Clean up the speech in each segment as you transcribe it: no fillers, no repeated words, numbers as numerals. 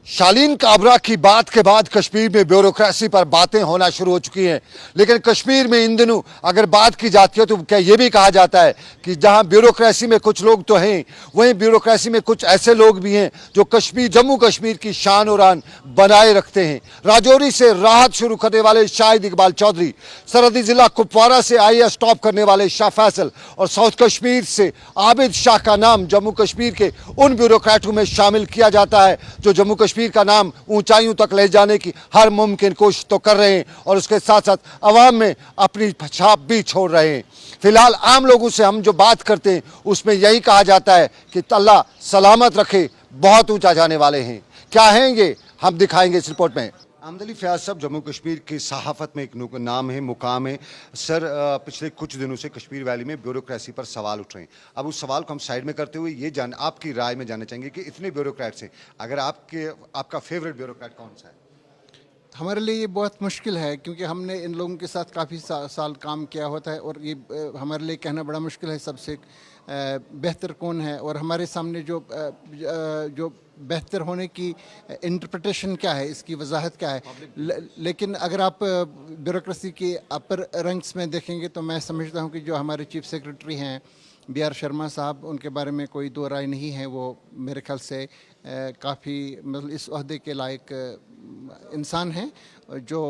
शालीन काबरा की बात के बाद कश्मीर में ब्यूरोक्रेसी पर बातें होना शुरू हो चुकी हैं। लेकिन कश्मीर में इन दिनों अगर बात की जाती है तो क्या यह भी कहा जाता है कि जहां ब्यूरोक्रेसी में कुछ लोग तो हैं, वहीं ब्यूरोक्रेसी में कुछ ऐसे लोग भी हैं जो कश्मीर, जम्मू कश्मीर की शान और आन बनाए रखते हैं। राजौरी से राहत शुरू करने वाले शाहिद इकबाल चौधरी, सरहदी जिला कुपवारा से IAS टॉप करने वाले शाह फैसल और साउथ कश्मीर से आबिद शाह का नाम जम्मू कश्मीर के उन ब्यूरोक्रेटों में शामिल किया जाता है जो जम्मू कश्मीर का नाम ऊंचाइयों तक ले जाने की हर मुमकिन कोशिश तो कर रहे हैं और उसके साथ साथ अवाम में अपनी छाप भी छोड़ रहे हैं। फिलहाल आम लोगों से हम जो बात करते हैं उसमें यही कहा जाता है कि अल्लाह सलामत रखे, बहुत ऊंचा जाने वाले हैं। क्या हैं ये, हम दिखाएंगे इस रिपोर्ट में। अहमद अली फयाज साहब, जम्मू कश्मीर की सहाफत में एक नाम है, मुकाम है। सर, पिछले कुछ दिनों से कश्मीर वैली में ब्यूरोक्रेसी पर सवाल उठ रहे हैं। अब उस सवाल को हम साइड में करते हुए ये आपकी राय में जानना चाहेंगे कि इतने ब्यूरोक्रेट्स हैं, अगर आपका फेवरेट ब्यूरोक्रेट कौन सा है? हमारे लिए ये बहुत मुश्किल है क्योंकि हमने इन लोगों के साथ काफ़ी साल काम किया होता है और ये हमारे लिए कहना बड़ा मुश्किल है सबसे बेहतर कौन है और हमारे सामने जो बेहतर होने की इंटरप्रिटेशन क्या है, इसकी वजाहत क्या है। लेकिन अगर आप ब्यूरोक्रेसी के अपर रैंक्स में देखेंगे तो मैं समझता हूँ कि जो हमारे चीफ सेक्रेटरी हैं BR शर्मा साहब, उनके बारे में कोई दो राय नहीं है। वो मेरे ख्याल से काफ़ी मतलब इस ओहदे के लायक इंसान हैं जो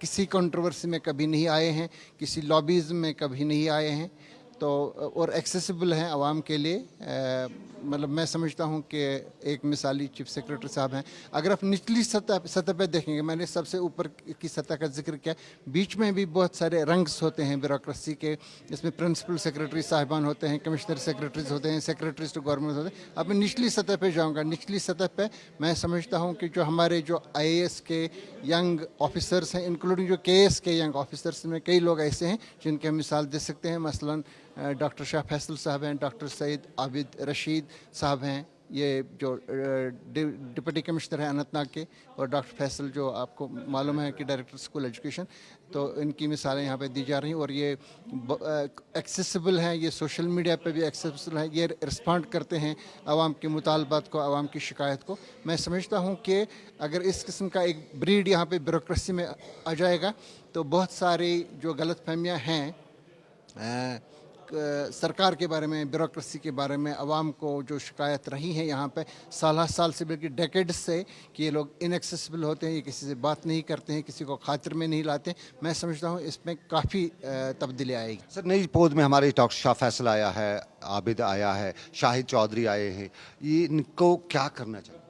किसी कंट्रोवर्सी में कभी नहीं आए हैं, किसी लॉबीज़ में कभी नहीं आए हैं, तो और एक्सेसिबल हैं आवाम के लिए। मतलब मैं समझता हूं कि एक मिसाली चीफ सेक्रेटरी साहब हैं। अगर आप निचली सतह पे देखेंगे, मैंने सबसे ऊपर की सतह का जिक्र किया, बीच में भी बहुत सारे रंग्स होते हैं ब्यूरोक्रेसी के। इसमें प्रिंसिपल सेक्रेटरी साहिबान होते हैं, कमिश्नर सेक्रेटरीज होते हैं, सेक्रेटरीज टू गवर्नमेंट होते हैं। अब मैं निचली सतह पे जाऊँगा। निचली सतह पे मैं समझता हूँ कि जो हमारे जो IAS के यंग ऑफिसर्स हैं, इंक्लूडिंग जो KS के यंग ऑफिसर्स में कई लोग ऐसे हैं जिनके हम मिसाल दे सकते हैं। मसलन डॉक्टर शाह फैसल साहब हैं, डॉक्टर सईद आबिद रशीद साहब हैं, ये जो डिप्टी कमिश्नर हैं अनंतनाग के, और डॉक्टर फैसल जो आपको मालूम है कि डायरेक्टर स्कूल एजुकेशन। तो इनकी मिसालें यहाँ पे दी जा रही हैं और ये एक्सेसिबल हैं, ये सोशल मीडिया पे भी एक्सेसिबल हैं, ये रिस्पॉन्ड करते हैं आवाम के मुतालबात को, आवाम की शिकायत को। मैं समझता हूँ कि अगर इस किस्म का एक ब्रीड यहाँ पे ब्यूरोक्रेसी में आ जाएगा तो बहुत सारी जो गलतफहमियाँ हैं सरकार के बारे में, ब्यूरोक्रेसी के बारे में, आवाम को जो शिकायत रही है यहाँ पे साल से बल्कि डेकेड्स से कि ये लोग इनएक्सेसिबल होते हैं, ये किसी से बात नहीं करते हैं, किसी को खातिर में नहीं लाते। मैं समझता हूँ इसमें काफ़ी तब्दीली आएगी। सर, नई पोद में हमारे डॉक्टर शाह फैसल आया है, आबिद आया है, शाहिद चौधरी आए हैं, ये इनको क्या करना चाहिए?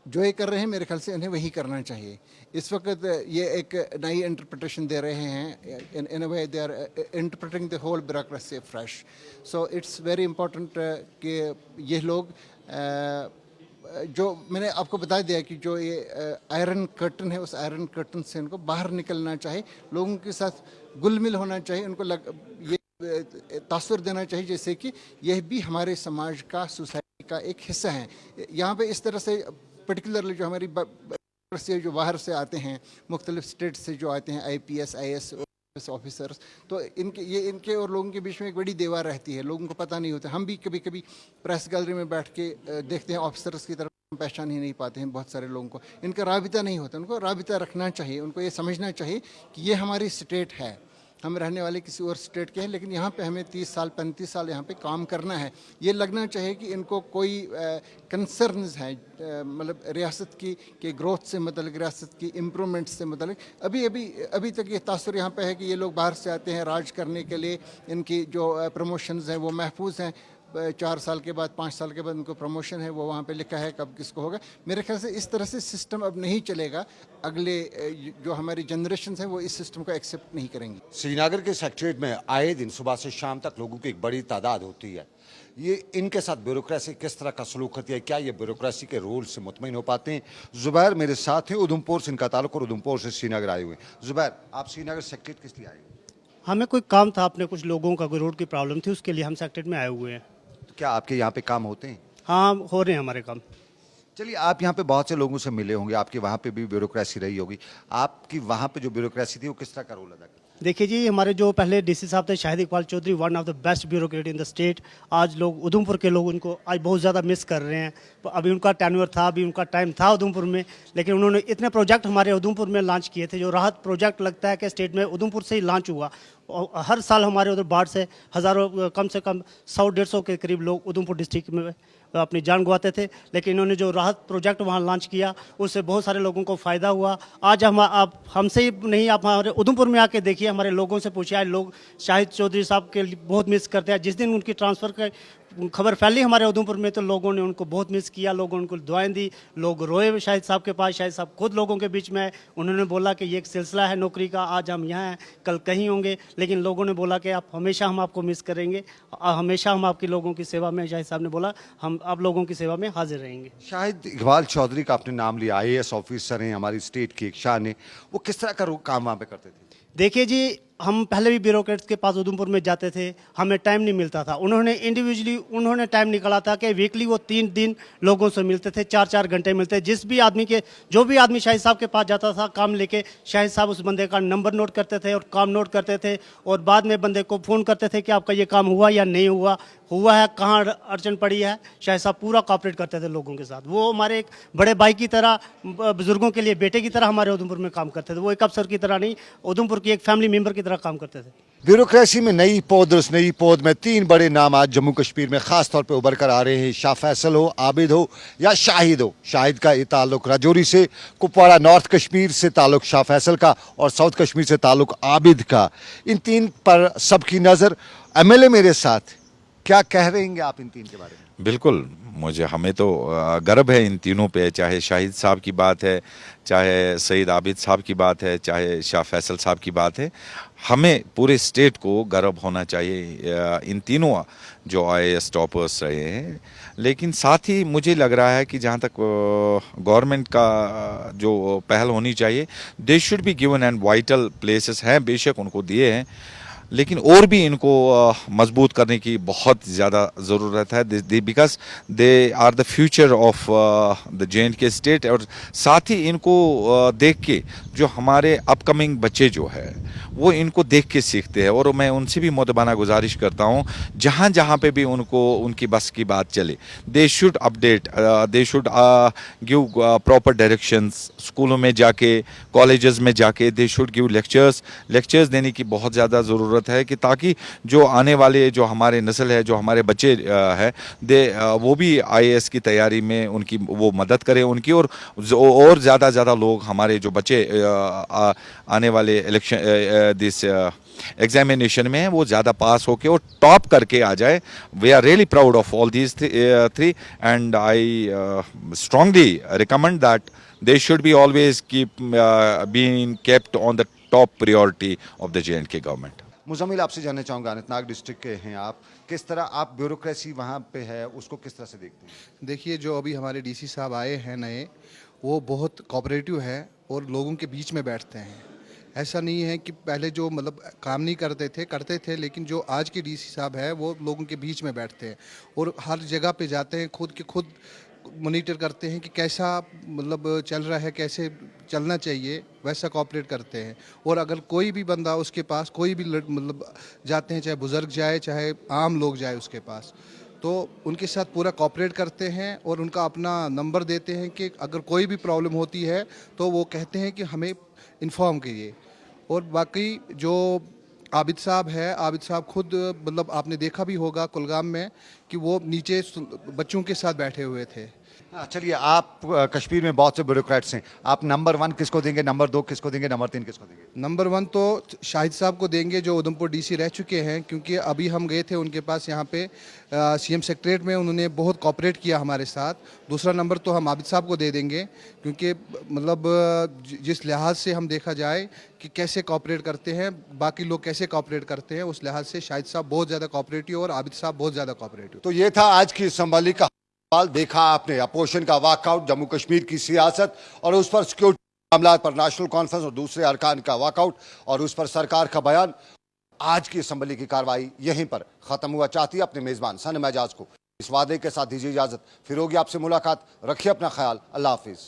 जो ये कर रहे हैं मेरे ख्याल से इन्हें वही करना चाहिए। इस वक्त ये एक नई इंटरप्रिटेशन दे रहे हैं, in a way they are interpreting the whole bureaucracy fresh. So it's very important कि ये लोग जो मैंने आपको बता दिया कि जो ये आयरन कर्टन है, उस आयरन कर्टन से इनको बाहर निकलना चाहिए, लोगों के साथ गुल मिल होना चाहिए, उनको ये तासुर देना चाहिए जैसे कि यह भी हमारे समाज का, सोसाइटी का एक हिस्सा है। यहाँ पे इस तरह से पर्टिकुलरली जो हमारी से जो बाहर से आते हैं, मुख्तलिफ स्टेट से जो आते हैं IPS IAS ऑफिसर्स, तो इनके और लोगों के बीच में एक बड़ी दीवार रहती है, लोगों को पता नहीं होता। हम भी कभी कभी प्रेस गैलरी में बैठ के देखते हैं, ऑफिसर्स की तरफ पहचान ही नहीं पाते हैं बहुत सारे लोगों को, इनका राबिता नहीं होता। उनको राबिता रखना चाहिए, उनको ये समझना चाहिए कि ये हमारी स्टेट है, हम रहने वाले किसी और स्टेट के हैं, लेकिन यहाँ पे हमें 30 साल 35 साल यहाँ पे काम करना है। ये लगना चाहिए कि इनको कोई कंसर्न्स हैं, मतलब रियासत की के ग्रोथ से मतलब, रियासत की इम्प्रूवमेंट से मतलब। अभी तक ये तासुर यहाँ पे है कि ये लोग बाहर से आते हैं राज करने के लिए, इनकी जो प्रमोशंस हैं वो महफूज हैं, 4 साल के बाद 5 साल के बाद उनको प्रमोशन है, वो वहाँ पे लिखा है कब किसको होगा। मेरे ख्याल से इस तरह से सिस्टम अब नहीं चलेगा। अगले जो हमारी जनरेशन है वो इस सिस्टम को एक्सेप्ट नहीं करेंगी। श्रीनगर के सेक्रेटरीट में आए दिन सुबह से शाम तक लोगों की एक बड़ी तादाद होती है। ये इनके साथ ब्यूरोक्रेसी किस तरह का सलूक करती है? क्या ये ब्यूरोक्रेसी के रोल से मुतमईन हो पाते हैं? जुबैर मेरे साथ हैं, उधमपुर से इनका ताल्लुक और उधमपुर से श्रीनगर आए हुए हैं। जुबैर, आप श्रीनगर सेक्रेटरीट किस लिए आए हुए? हमें कोई काम था, अपने कुछ लोगों का कोई रोड की प्रॉब्लम थी, उसके लिए हम सेक्रेटरीट में आए हुए हैं। क्या आपके यहाँ पे काम होते हैं? हाँ, हो रहे हैं हमारे काम। चलिए, आप यहाँ पे बहुत से लोगों से मिले होंगे, आपके वहाँ पे भी ब्यूरोक्रेसी रही होगी। आपकी वहाँ पे जो ब्यूरोक्रेसी थी वो किस तरह का रोल अदा करती है? देखिए जी, हमारे जो पहले डीसी साहब थे Shahid Iqbal Chaudhary, one of the best bureaucrat in the state. आज लोग उधमपुर के लोग उनको आज बहुत ज़्यादा मिस कर रहे हैं। तो अभी उनका टेन्योर था, अभी उनका टाइम था उधमपुर में, लेकिन उन्होंने इतने प्रोजेक्ट हमारे उधमपुर में लॉन्च किए थे। जो राहत प्रोजेक्ट लगता है कि स्टेट में उधमपुर से ही लॉन्च हुआ। और हर साल हमारे उधर बाढ़ से हज़ारों, कम से कम 100-150 के करीब लोग उधमपुर डिस्ट्रिक्ट में अपनी जान गंवाते थे। लेकिन इन्होंने जो राहत प्रोजेक्ट वहाँ लॉन्च किया, उससे बहुत सारे लोगों को फ़ायदा हुआ। आज हम आप हमसे ही नहीं, आप हमारे उधमपुर में आके देखिए, हमारे लोगों से पूछिए। आज लोग शाहिद चौधरी साहब के लिए बहुत मिस करते हैं। जिस दिन उनकी ट्रांसफ़र का खबर फैली हमारे उधमपुर में, तो लोगों ने उनको बहुत मिस किया, लोगों ने उनको दुआएं दी, लोग रोए शाहिद साहब के पास। शाहिद साहब खुद लोगों के बीच में आए, उन्होंने बोला कि ये एक सिलसिला है नौकरी का, आज हम यहाँ हैं, कल कहीं होंगे। लेकिन लोगों ने बोला कि आप हमेशा, हम आपको मिस करेंगे, हमेशा हम आपकी लोगों की सेवा में, शाहिद साहब ने बोला, हम आप लोगों की सेवा में हाजिर रहेंगे। शाहिद इकबाल चौधरी का आपने नाम लिया, आईएएस ऑफिसर हैं, हमारी स्टेट की एक शान है। वो किस तरह का काम वहाँ पे करते थे? देखिए जी, हम पहले भी ब्यूरोक्रेट्स के पास उधमपुर में जाते थे, हमें टाइम नहीं मिलता था। उन्होंने इंडिविजुअली उन्होंने टाइम निकाला था कि वीकली वो 3 दिन लोगों से मिलते थे, 4-4 घंटे मिलते। जिस भी आदमी के, जो भी आदमी शाहिद साहब के पास जाता था काम लेके, शाहिद साहब उस बंदे का नंबर नोट करते थे और काम नोट करते थे, और बाद में बंदे को फ़ोन करते थे कि आपका ये काम हुआ या नहीं हुआ, हुआ है, कहाँ अड़चन पड़ी है। शाहिद साहब पूरा कॉपरेट करते थे लोगों के साथ। वो हमारे एक बड़े भाई की तरह, बुजुर्गों के लिए बेटे की तरह हमारे उधमपुर में काम करते थे। वो एक अफसर की तरह नहीं, उधमपुर की एक फैमिली मेम्बर की तरह काम करते थे। ब्यूरोक्रेसी में नई पौध और उस नई पौध में 3 बड़े नाम आज जम्मू कश्मीर में खास तौर पे उभर कर आ रहे हैं। शाह फैसल हो, आबिद हो या शाहिद हो। शाहिद का ये ताल्लुक राजौरी से, कुपवाड़ा नॉर्थ कश्मीर से ताल्लुक शाह फैसल का, और साउथ कश्मीर से ताल्लुक आबिद का। इन 3 पर सबकी नज़र। एमएलए मेरे साथ, क्या कह रहे हैं आप इन 3 के बारे में? बिल्कुल, हमें तो गर्व है इन तीनों पे। चाहे शाहिद साहब की बात है, चाहे सईद आबिद साहब की बात है, चाहे शाह फैसल साहब की बात है, हमें पूरे स्टेट को गर्व होना चाहिए इन तीनों जो आईएएस टॉपर्स रहे हैं। लेकिन साथ ही मुझे लग रहा है कि जहाँ तक गवर्नमेंट का जो पहल होनी चाहिए, they should be given and vital places हैं, बेशक उनको दिए हैं, लेकिन और भी इनको मजबूत करने की बहुत ज़्यादा ज़रूरत है, because they are the future of the JNK state. और साथ ही इनको देख के जो हमारे अपकमिंग बच्चे जो है वो इनको देख के सीखते हैं। और मैं उनसे भी मुतबाना गुजारिश करता हूँ, जहाँ जहाँ पे भी उनको उनकी बस की बात चले, they should update, they should give proper directions. स्कूलों में जाके, कॉलेजेस में जाके दे शुड गिव लेक्चर्स देने की बहुत ज़्यादा ज़रूरत है, कि ताकि जो आने वाले जो हमारे नस्ल है, जो हमारे बच्चे है, वो भी आईएएस की तैयारी में उनकी वो मदद करें उनकी। और ज़्यादा लोग हमारे जो बच्चे आने वाले इलेक्शन दिस एग्जामिनेशन में है, वो ज़्यादा पास होके और टॉप करके आ जाए। We are really proud of all these 3 and I strongly recommend that they should be always being kept on the top priority of the JNK government. Muzammil, आपसे जानना चाहूँगा, अनंतनाग डिस्ट्रिक्ट के हैं आप, किस तरह आप ब्यूरोक्रेसी वहाँ पे है उसको किस तरह से देखते हैं? देखिए, जो अभी हमारे डीसी साहब आए हैं नए, वो बहुत कोऑपरेटिव है और लोगों के बीच में बैठते हैं। ऐसा नहीं है कि पहले जो मतलब काम नहीं करते थे, लेकिन जो आज के डीसी साहब है वो लोगों के बीच में बैठते हैं और हर जगह पे जाते हैं, खुद मॉनिटर करते हैं कि कैसा मतलब चल रहा है, कैसे चलना चाहिए, वैसा कोऑपरेट करते हैं। और अगर कोई भी बंदा उसके पास, कोई भी मतलब जाते हैं, चाहे बुज़ुर्ग जाए चाहे आम लोग जाए उसके पास, तो उनके साथ पूरा कोऑपरेट करते हैं और उनका अपना नंबर देते हैं कि अगर कोई भी प्रॉब्लम होती है तो वो कहते हैं कि हमें इन्फॉर्म कीजिए। और बाकी जो आबिद साहब खुद मतलब आपने देखा भी होगा कुलगाम में कि वो नीचे बच्चों के साथ बैठे हुए थे। चलिए, आप कश्मीर में बहुत से ब्यूरोक्रेट्स हैं, आप नंबर 1 किसको देंगे, नंबर 2 किसको देंगे, नंबर 3 किसको देंगे? नंबर 1 तो शाहिद साहब को देंगे, जो उधमपुर डीसी रह चुके हैं, क्योंकि अभी हम गए थे उनके पास यहाँ पे सीएम सेक्रेटरीट में, उन्होंने बहुत कोऑपरेट किया हमारे साथ। दूसरा नंबर तो हम आबिद साहब को दे देंगे, क्योंकि मतलब जिस लिहाज से हम देखा जाए कि कैसे कोऑपरेट करते हैं, बाकी लोग कैसे कोऑपरेट करते हैं, उस लिहाज से शाहिद साहब बहुत ज़्यादा कोऑपरेटिव और आबिद साहब बहुत ज़्यादा कोऑपरेटिव। तो ये था आज की असम्बली का हाल। देखा आपने अपोजिशन का वॉकआउट, जम्मू कश्मीर की सियासत और उस पर सिक्योरिटी मामला पर नेशनल कॉन्फ्रेंस और दूसरे अरकान का वॉकआउट और उस पर सरकार का बयान। आज की असम्बली की कार्रवाई यहीं पर खत्म हुआ चाहती है। अपने मेजबान सनम एजाज को इस वादे के साथ दीजिए इजाजत, फिर होगी आपसे मुलाकात। रखिए अपना ख्याल। अल्लाह हाफिज।